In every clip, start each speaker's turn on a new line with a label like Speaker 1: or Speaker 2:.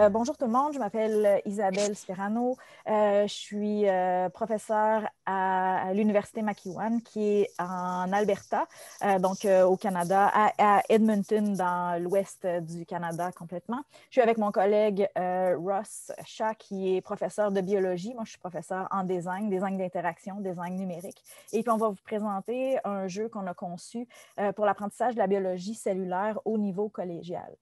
Speaker 1: Bonjour tout le monde, je m'appelle Isabelle Sperano. Je suis professeure à l'Université McEwan, qui est en Alberta, donc au Canada, à Edmonton, dans l'ouest du Canada complètement. Je suis avec mon collègue Ross Shaw, qui est professeur de biologie. Moi, je suis professeure en design d'interaction, design numérique. Et puis, on va vous présenter un jeu qu'on a conçu pour l'apprentissage de la biologie cellulaire au niveau collégial.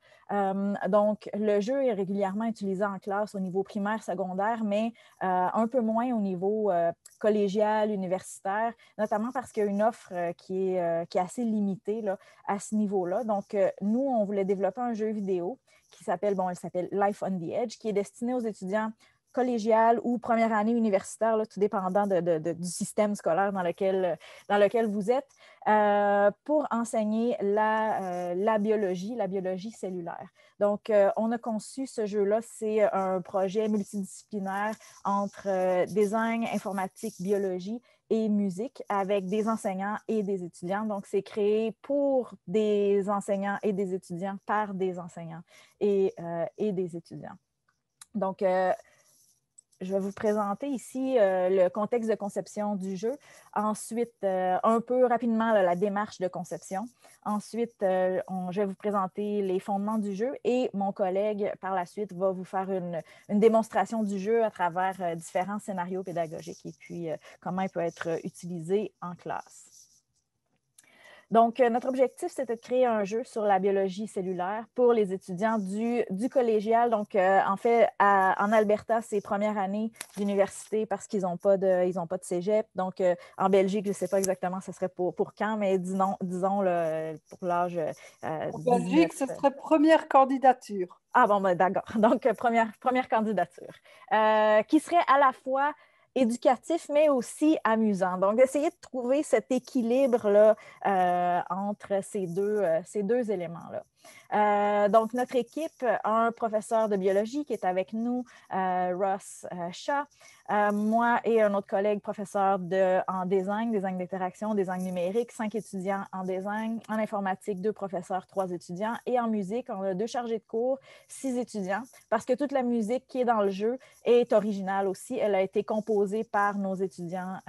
Speaker 1: Donc, le jeu est régulièrement utilisé en classe au niveau primaire, secondaire, mais un peu moins au niveau collégial, universitaire, notamment parce qu'il y a une offre qui est assez limitée là, à ce niveau-là. Donc, nous, on voulait développer un jeu vidéo qui s'appelle, elle s'appelle Life on the Edge, qui est destiné aux étudiants collégiale ou première année universitaire, là, tout dépendant du système scolaire dans lequel vous êtes, pour enseigner la biologie cellulaire. Donc, on a conçu ce jeu-là, c'est un projet multidisciplinaire entre design, informatique, biologie et musique avec des enseignants et des étudiants. Donc, c'est créé pour des enseignants et des étudiants par des enseignants et des étudiants. Donc, je vais vous présenter ici le contexte de conception du jeu. Ensuite, un peu rapidement, la démarche de conception. Ensuite, je vais vous présenter les fondements du jeu et mon collègue, par la suite, va vous faire une démonstration du jeu à travers différents scénarios pédagogiques et puis comment il peut être utilisé en classe. Donc, notre objectif, c'était de créer un jeu sur la biologie cellulaire pour les étudiants du collégial. Donc, en fait, en Alberta, c'est première année d'université parce qu'ils n'ont pas de cégep. Donc, en Belgique, je ne sais pas exactement ce serait pour quand, mais disons pour l'âge
Speaker 2: En
Speaker 1: 19.
Speaker 2: Belgique, ce serait première candidature.
Speaker 1: Ah bon, ben, d'accord. Donc, première candidature, qui serait à la fois éducatif, mais aussi amusant. Donc, d'essayer de trouver cet équilibre-là entre ces deux éléments-là. Donc, notre équipe a un professeur de biologie qui est avec nous, Ross Shaw, moi et un autre collègue professeur en design d'interaction, design numérique, 5 étudiants en design, en informatique, 2 professeurs, 3 étudiants, et en musique, on a 2 chargés de cours, 6 étudiants, parce que toute la musique qui est dans le jeu est originale aussi. Elle a été composée par nos étudiants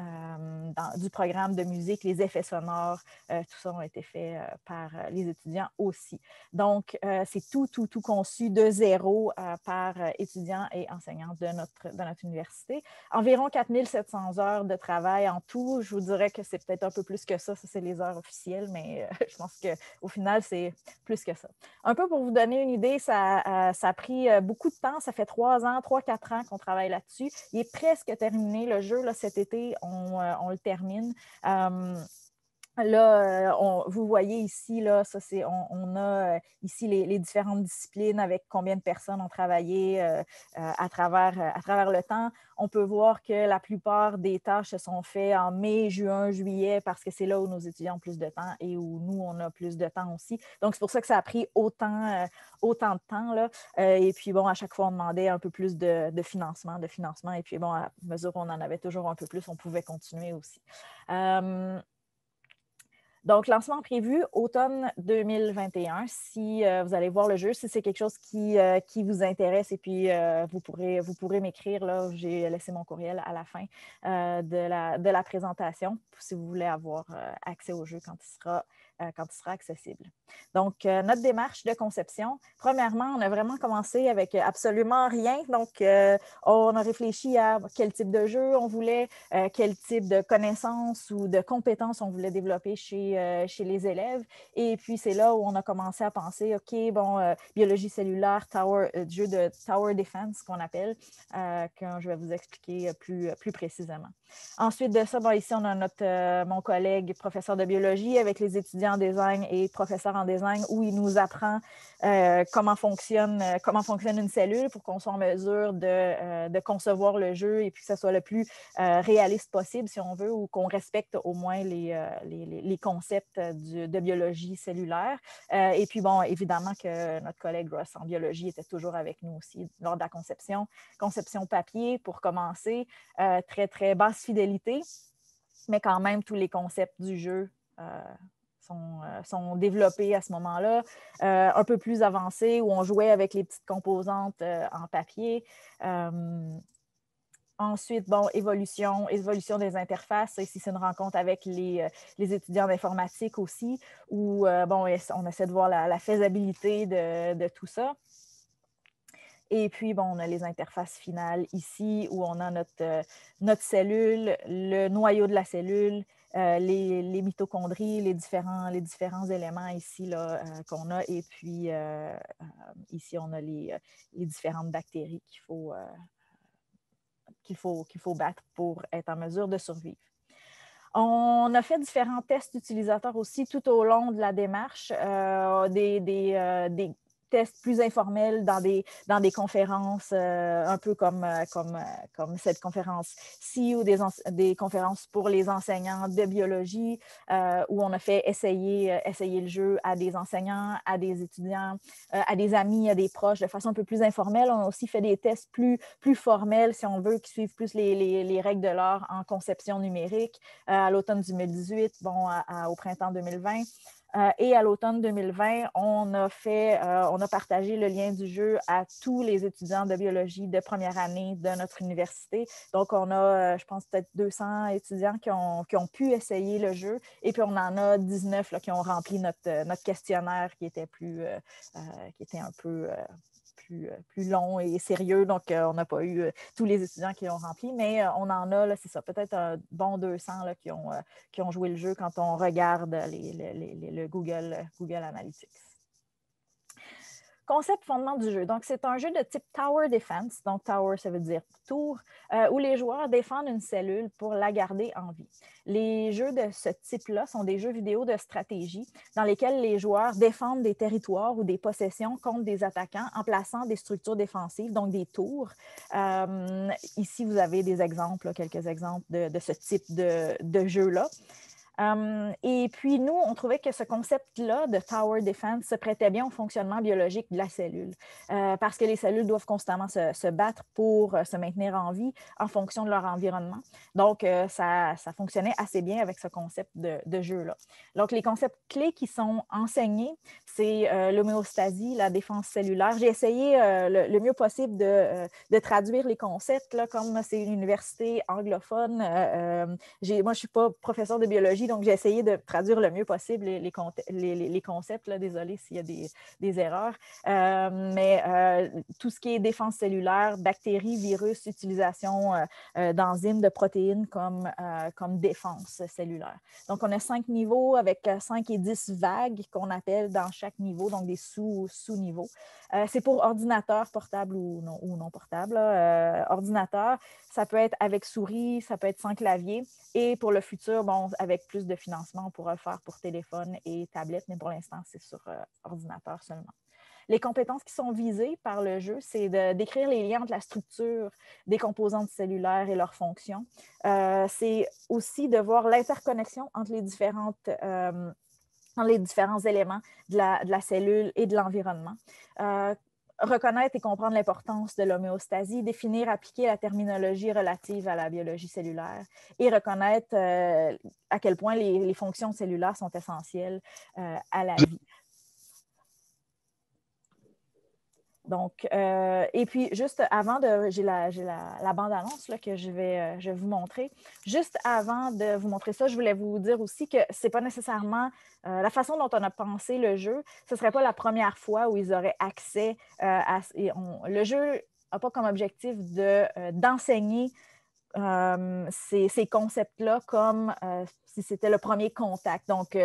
Speaker 1: du programme de musique, les effets sonores, tout ça ont été faits par les étudiants aussi. Donc, c'est tout conçu de zéro par étudiants et enseignants de notre université. Environ 4700 heures de travail en tout. Je vous dirais que c'est peut-être un peu plus que ça. Ça, c'est les heures officielles, mais je pense qu'au final, c'est plus que ça. Un peu pour vous donner une idée, ça a pris beaucoup de temps. Ça fait 3-4 ans qu'on travaille là-dessus. Il est presque terminé. Le jeu, là, cet été, on le termine. Là, vous voyez ici, là, ça, on a ici les différentes disciplines avec combien de personnes ont travaillé à travers le temps. On peut voir que la plupart des tâches se sont faites en mai, juin, juillet, parce que c'est là où nos étudiants ont plus de temps et où nous, on a plus de temps aussi. Donc, c'est pour ça que ça a pris autant de temps, là. Et puis, bon, à chaque fois, on demandait un peu plus de financement. Et puis, bon, à mesure qu'on en avait toujours un peu plus, on pouvait continuer aussi. Donc, lancement prévu automne 2021. Si vous allez voir le jeu, si c'est quelque chose qui vous intéresse, et puis vous pourrez m'écrire. Là, j'ai laissé mon courriel à la fin de la présentation si vous voulez avoir accès au jeu quand il sera accessible. Donc, notre démarche de conception, premièrement, on a vraiment commencé avec absolument rien. Donc, on a réfléchi à quel type de jeu on voulait, quel type de connaissances ou de compétences on voulait développer chez les élèves. Et puis, c'est là où on a commencé à penser, OK, bon, biologie cellulaire, jeu de Tower Defense qu'on appelle, que je vais vous expliquer plus précisément. Ensuite de ça, bon, ici, on a mon collègue professeur de biologie avec les étudiants en design et professeur en design où il nous apprend comment fonctionne une cellule pour qu'on soit en mesure de concevoir le jeu et puis que ce soit le plus réaliste possible, si on veut, ou qu'on respecte au moins les concepts de biologie cellulaire. Et puis, bon, évidemment que notre collègue Ross en biologie était toujours avec nous aussi lors de la conception papier pour commencer, très, très basse fidélité, mais quand même, tous les concepts du jeu sont développées à ce moment-là, un peu plus avancées, où on jouait avec les petites composantes en papier. Ensuite, bon, évolution des interfaces. Ici, c'est une rencontre avec les étudiants d'informatique aussi, où bon, on essaie de voir la faisabilité de tout ça. Et puis, bon, on a les interfaces finales ici, où on a notre cellule, le noyau de la cellule, les mitochondries, les différents éléments ici qu'on a. Et puis, ici, on a les différentes bactéries qu'il faut battre pour être en mesure de survivre. On a fait différents tests utilisateurs aussi tout au long de la démarche, des tests plus informels dans des conférences, un peu comme cette conférence-ci, ou des conférences pour les enseignants de biologie, où on a fait essayer le jeu à des enseignants, à des étudiants, à des amis, à des proches, de façon un peu plus informelle. On a aussi fait des tests plus formels, si on veut, qui suivent plus les règles de l'art en conception numérique, à l'automne 2018, bon, au printemps 2020. Et à l'automne 2020, on a partagé le lien du jeu à tous les étudiants de biologie de première année de notre université. Donc, on a, je pense, peut-être 200 étudiants qui ont pu essayer le jeu. Et puis, on en a 19 qui ont rempli notre questionnaire qui était un peu plus long et sérieux. Donc, on n'a pas eu tous les étudiants qui l'ont rempli, mais on en a, c'est ça, peut-être un bon 200 qui ont joué le jeu quand on regarde le Google Analytics. Concept fondement du jeu. Donc, c'est un jeu de type Tower Defense. Donc, Tower, ça veut dire tour, où les joueurs défendent une cellule pour la garder en vie. Les jeux de ce type-là sont des jeux vidéo de stratégie dans lesquels les joueurs défendent des territoires ou des possessions contre des attaquants en plaçant des structures défensives, donc des tours. Ici, vous avez des exemples, quelques exemples de ce type de jeu-là. Et puis, nous, on trouvait que ce concept-là de Tower Defense se prêtait bien au fonctionnement biologique de la cellule, parce que les cellules doivent constamment se battre pour se maintenir en vie en fonction de leur environnement. Donc, ça fonctionnait assez bien avec ce concept de jeu-là. Donc, les concepts clés qui sont enseignés, c'est l'homéostasie, la défense cellulaire. J'ai essayé le mieux possible de traduire les concepts, là, comme c'est une université anglophone. Moi, je ne suis pas professeure de biologie, donc j'ai essayé de traduire le mieux possible les concepts. Là, désolée s'il y a des erreurs. Mais tout ce qui est défense cellulaire, bactéries, virus, utilisation d'enzymes, de protéines comme défense cellulaire. Donc, on a 5 niveaux avec 5 et 10 vagues qu'on appelle dans chaque niveau, donc des sous-niveaux. C'est pour ordinateur portable ou non portable. Ordinateur, ça peut être avec souris, ça peut être sans clavier. Et pour le futur, bon, avec plus de financement, on pourra le faire pour téléphone et tablette, mais pour l'instant, c'est sur ordinateur seulement. Les compétences qui sont visées par le jeu, c'est de décrire les liens entre la structure des composantes cellulaires et leurs fonctions. C'est aussi de voir l'interconnexion entre les différents éléments de la cellule et de l'environnement. Reconnaître et comprendre l'importance de l'homéostasie, définir, appliquer la terminologie relative à la biologie cellulaire et reconnaître à quel point les fonctions cellulaires sont essentielles à la vie. Donc, et puis, juste avant j'ai la bande-annonce que je vais vous montrer. Juste avant de vous montrer ça, je voulais vous dire aussi que ce n'est pas nécessairement la façon dont on a pensé le jeu. Ce ne serait pas la première fois où ils auraient accès le jeu n'a pas comme objectif d'enseigner ces concepts-là comme si c'était le premier contact. Donc,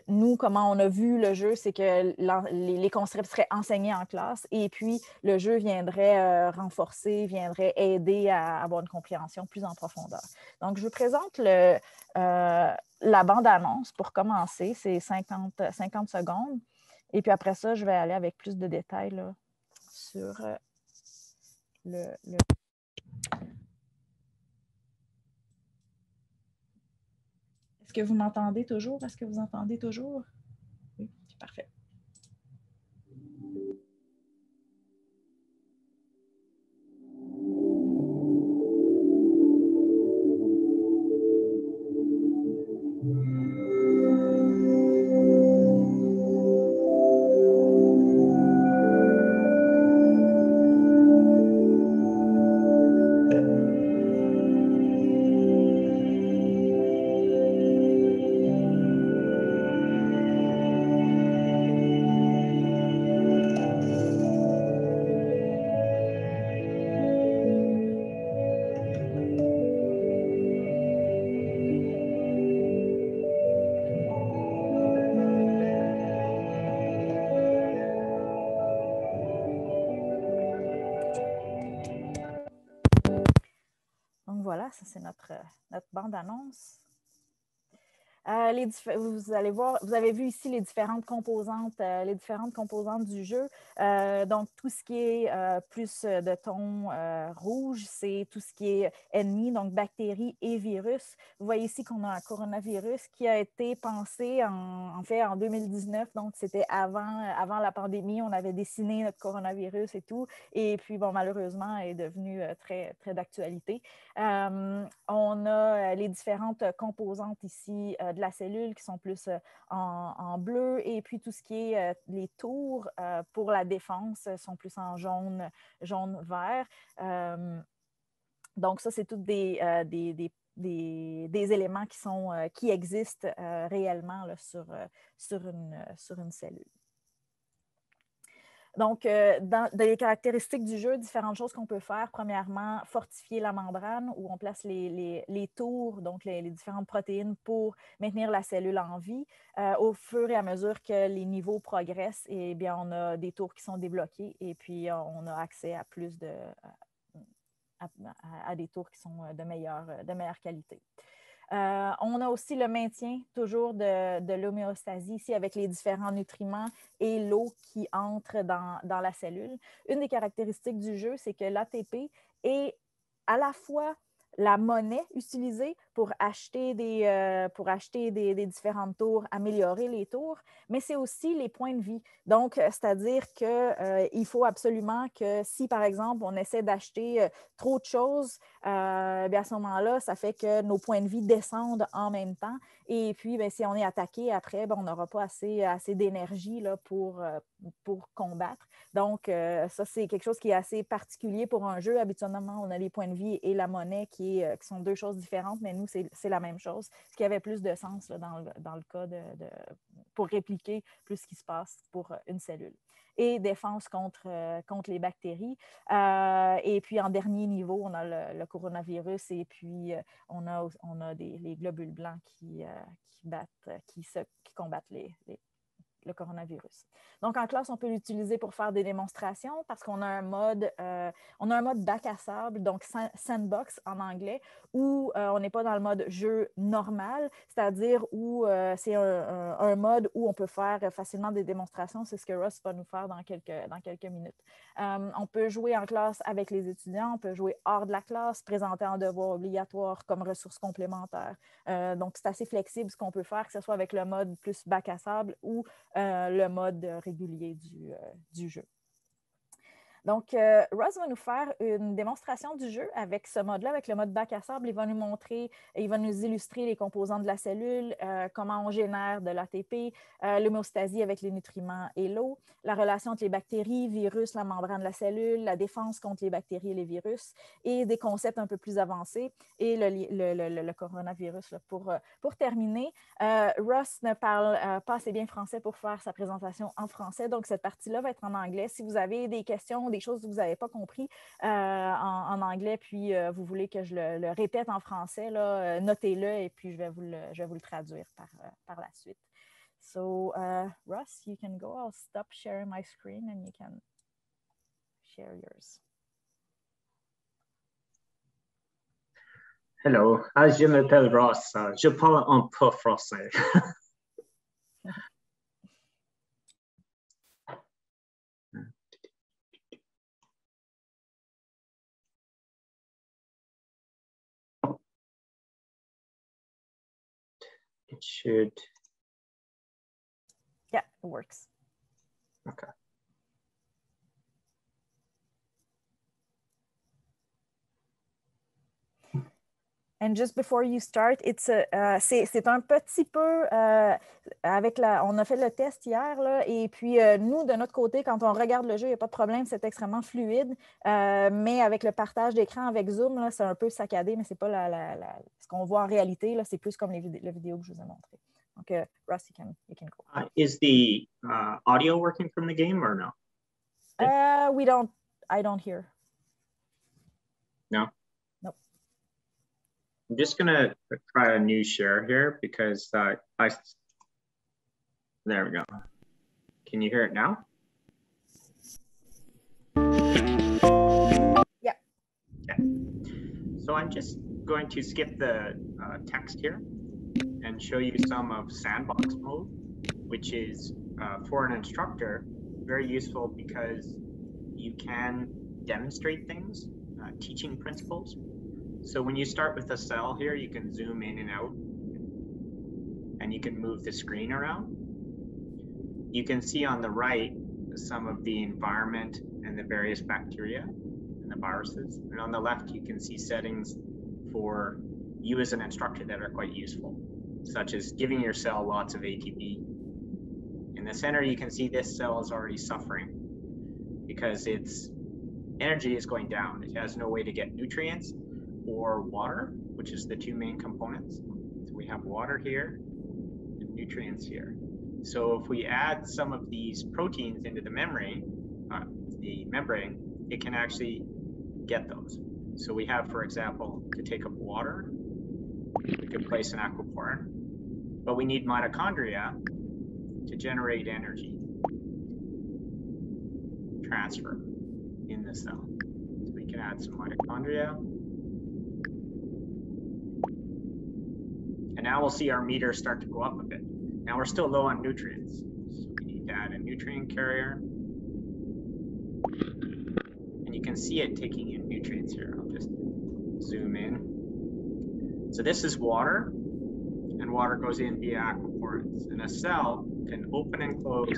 Speaker 1: nous, comment on a vu le jeu, c'est que les concepts seraient enseignés en classe et puis le jeu viendrait renforcer, viendrait aider à avoir une compréhension plus en profondeur. Donc, je vous présente la bande-annonce pour commencer. C'est 50 secondes. Et puis après ça, je vais aller avec plus de détails là, sur le... Est-ce que vous m'entendez toujours? Est-ce que vous entendez toujours? Oui, parfait. c'est notre bande-annonce. Vous allez voir, vous avez vu ici les différentes composantes du jeu. Donc, tout ce qui est plus de ton rouge, c'est tout ce qui est ennemi, donc bactéries et virus. Vous voyez ici qu'on a un coronavirus qui a été pensé en fait en 2019, donc c'était avant la pandémie. On avait dessiné notre coronavirus et tout. Et puis, bon, malheureusement, elle est devenu très, très d'actualité. On a les différentes composantes ici de la cellule qui sont plus en bleu, et puis tout ce qui est les tours pour la défense sont plus en jaune-vert. Donc ça, c'est tous des éléments qui existent réellement là, sur une cellule. Donc, dans les caractéristiques du jeu, différentes choses qu'on peut faire. Premièrement, fortifier la membrane où on place les tours, donc les différentes protéines pour maintenir la cellule en vie. Au fur et à mesure que les niveaux progressent, eh bien, on a des tours qui sont débloqués et puis on a accès à plus à des tours qui sont de meilleure qualité. On a aussi le maintien toujours de l'homéostasie ici avec les différents nutriments et l'eau qui entre dans la cellule. Une des caractéristiques du jeu, c'est que l'ATP est à la fois la monnaie utilisée pour acheter des différentes tours, améliorer les tours, mais c'est aussi les points de vie. Donc, c'est-à-dire qu'il faut absolument que si, par exemple, on essaie d'acheter trop de choses, bien à ce moment-là, ça fait que nos points de vie descendent en même temps. Et puis, bien, si on est attaqué après, bien, on n'aura pas assez d'énergie là, pour combattre. Donc, ça, c'est quelque chose qui est assez particulier pour un jeu. Habituellement, on a les points de vie et la monnaie qui sont deux choses différentes, mais nous, c'est la même chose. Ce qui avait plus de sens là, dans le cas pour répliquer plus ce qui se passe pour une cellule. Et défense contre les bactéries. Et puis, en dernier niveau, on a le coronavirus et puis on a les globules blancs qui combattent le coronavirus. Donc, en classe, on peut l'utiliser pour faire des démonstrations parce qu'on a un mode bac à sable, donc sandbox en anglais, où on n'est pas dans le mode jeu normal, c'est-à-dire où c'est un mode où on peut faire facilement des démonstrations. C'est ce que Ross va nous faire dans quelques minutes. On peut jouer en classe avec les étudiants, on peut jouer hors de la classe, présenter en devoir obligatoire comme ressources complémentaires. Donc, c'est assez flexible ce qu'on peut faire, que ce soit avec le mode plus bac à sable ou le mode régulier du jeu. Donc, Ross va nous faire une démonstration du jeu avec ce mode-là, avec le mode bac à sable. Il va nous illustrer les composants de la cellule, comment on génère de l'ATP, l'homéostasie avec les nutriments et l'eau, la relation entre les bactéries, virus, la membrane de la cellule, la défense contre les bactéries et les virus, et des concepts un peu plus avancés, et le coronavirus. Là. Pour terminer, Ross ne parle pas assez bien français pour faire sa présentation en français, donc cette partie-là va être en anglais. Si vous avez des questions, des choses que vous n'avez pas compris en anglais, puis vous voulez que je le répète en français, notez-le et puis je vais vous le traduire par la suite. So, Ross, you can go. I'll stop sharing my screen and you can share yours.
Speaker 3: Hello, je m'appelle Ross. Je parle un peu français. It should.
Speaker 1: Yeah, it works.
Speaker 3: Okay.
Speaker 1: And just before you start, c'est un petit peu on a fait le test hier, là, et puis nous, de notre côté, quand on regarde le jeu, il n'y a pas de problème, c'est extrêmement fluide, mais avec le partage d'écran avec Zoom, c'est un peu saccadé, mais ce n'est pas ce qu'on voit en réalité, c'est plus comme la vidéo que je vous ai montrée. Donc, Ross, you can go.
Speaker 3: Is the audio working from the game or no?
Speaker 1: I don't hear.
Speaker 3: No?
Speaker 1: Nope.
Speaker 3: I'm just going to try a new share here because there we go. Can you hear it now?
Speaker 1: Yeah.
Speaker 3: Okay. So I'm just going to skip the text here and show you some of sandbox mode, which is for an instructor very useful because you can demonstrate things, teaching principles. So when you start with a cell here, you can zoom in and out, and you can move the screen around. You can see on the right some of the environment and the various bacteria and the viruses. And on the left, you can see settings for you as an instructor that are quite useful, such as giving your cell lots of ATP. In the center, you can see this cell is already suffering because its energy is going down. It has no way to get nutrients or water, which is the two main components. So we have water here and nutrients here. So if we add some of these proteins into the membrane, it can actually get those. So we have, for example, to take up water, we could place an aquaporin, but we need mitochondria to generate energy transfer in the cell. So we can add some mitochondria. And now we'll see our meter start to go up a bit. Now we're still low on nutrients. So we need to add a nutrient carrier. And you can see it taking in nutrients here. I'll just zoom in. So this is water, and water goes in via aquaporins. And a cell can open and close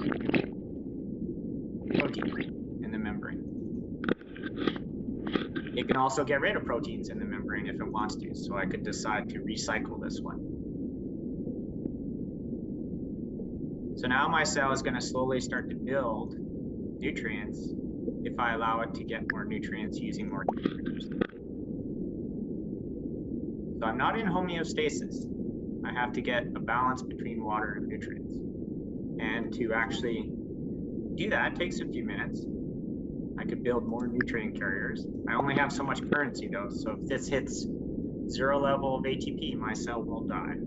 Speaker 3: protein in the membrane. It can also get rid of proteins in the membrane if it wants to. So I could decide to recycle this one. So now my cell is going to slowly start to build nutrients if I allow it to get more nutrients using more carriers. So I'm not in homeostasis. I have to get a balance between water and nutrients. And to actually do that takes a few minutes. I could build more nutrient carriers. I only have so much currency though, so if this hits 0 level of ATP, my cell will die.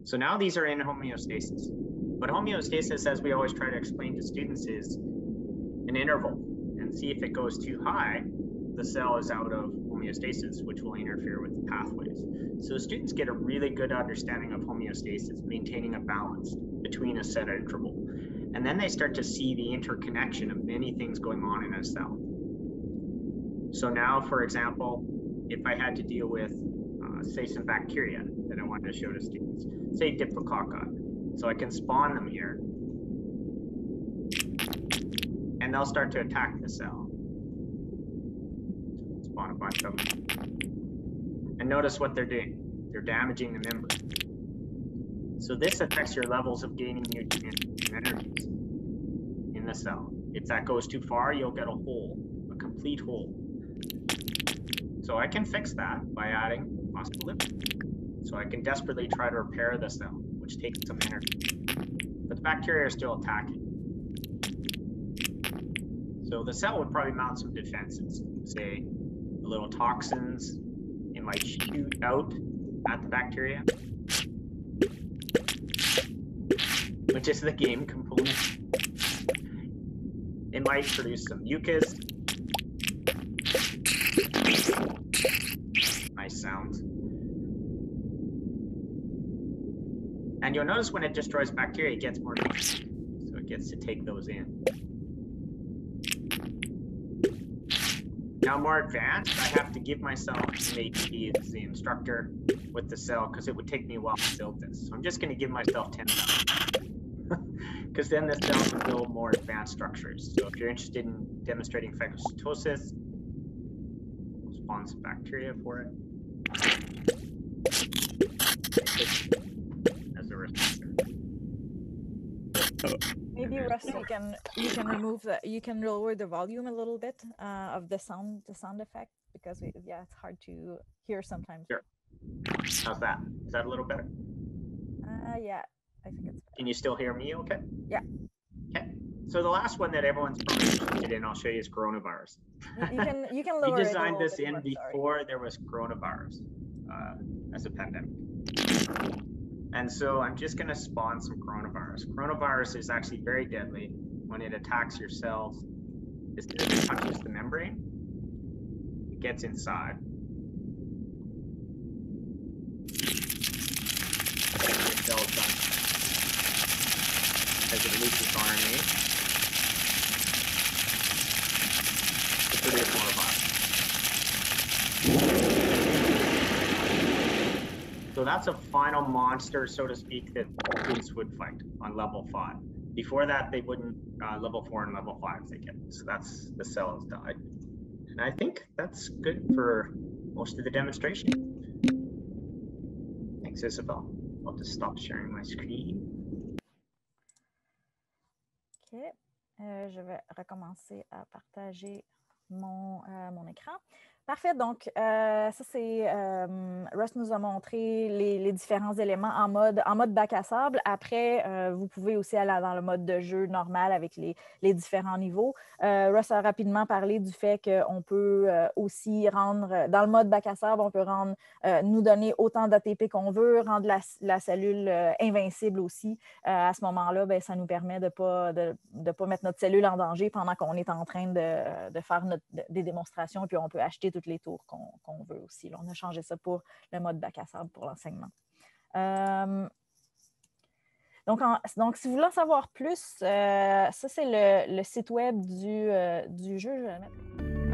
Speaker 3: So now these are in homeostasis. But homeostasis, as we always try to explain to students, is an interval. And see if it goes too high, the cell is out of homeostasis, which will interfere with the pathways. So students get a really good understanding of homeostasis, maintaining a balance between a set interval. And then they start to see the interconnection of many things going on in a cell. So now, for example, if I had to deal with, say, some bacteria that I wanted to show to students, say Diplococci. So I can spawn them here, and they'll start to attack the cell. Spawn a bunch of them. And notice what they're doing. They're damaging the membrane. So this affects your levels of gaining nutrients and energies in the cell. If that goes too far, you'll get a hole, a complete hole. So I can fix that by adding phospholipid. So I can desperately try to repair the cell, which takes some energy. But the bacteria are still attacking. So the cell would probably mount some defenses, say a little toxins. It might shoot out at the bacteria, which is the game component. It might produce some mucus. Nice sounds. And you'll notice when it destroys bacteria, it gets more nutrients. So it gets to take those in. Now more advanced, I have to give myself an ATP as the instructor with the cell because it would take me a while to build this. So I'm just going to give myself 10,000 because then the cell can build more advanced structures. So if you're interested in demonstrating phagocytosis, we'll spawn some bacteria for it. As a receptor.
Speaker 1: Maybe Russ, you can remove you can lower the volume a little bit of the sound effect because it's hard to hear sometimes.
Speaker 3: Sure. How's that? Is that a little better?
Speaker 1: Yeah, I think it's better.
Speaker 3: Can you still hear me okay?
Speaker 1: Yeah.
Speaker 3: Okay. So the last one that everyone's probably interested in, I'll show you, is coronavirus.
Speaker 1: You can lower
Speaker 3: we
Speaker 1: it
Speaker 3: designed
Speaker 1: a
Speaker 3: this in
Speaker 1: more,
Speaker 3: before there was coronavirus as a pandemic. And so I'm just going to spawn some coronavirus. Coronavirus is actually very deadly when it attacks your cells. As soon as it touches the membrane, it gets inside. because it releases RNA to produce more violence. So that's a final monster, so to speak, that Boots would fight on level 5. Before that, they wouldn't, level 4 and level 5 they get. So that's, the cell has died. And I think that's good for most of the demonstration. Thanks, Isabelle. I'll just stop sharing my screen.
Speaker 1: OK. Je vais recommencer à partager mon écran. Parfait. Donc, ça, c'est... Russ nous a montré les différents éléments en mode bac à sable. Après, vous pouvez aussi aller dans le mode de jeu normal avec les différents niveaux. Russ a rapidement parlé du fait qu'on peut aussi rendre... Dans le mode bac à sable, on peut nous donner autant d'ATP qu'on veut, rendre la cellule invincible aussi. À ce moment-là, ben, ça nous permet de ne pas mettre notre cellule en danger pendant qu'on est en train de faire des démonstrations, puis on peut acheter toutes les tours qu'on veut aussi. Là, on a changé ça pour le mode bac à sable pour l'enseignement. Donc, si vous voulez en savoir plus, ça, c'est le site web du jeu. Je vais le mettre.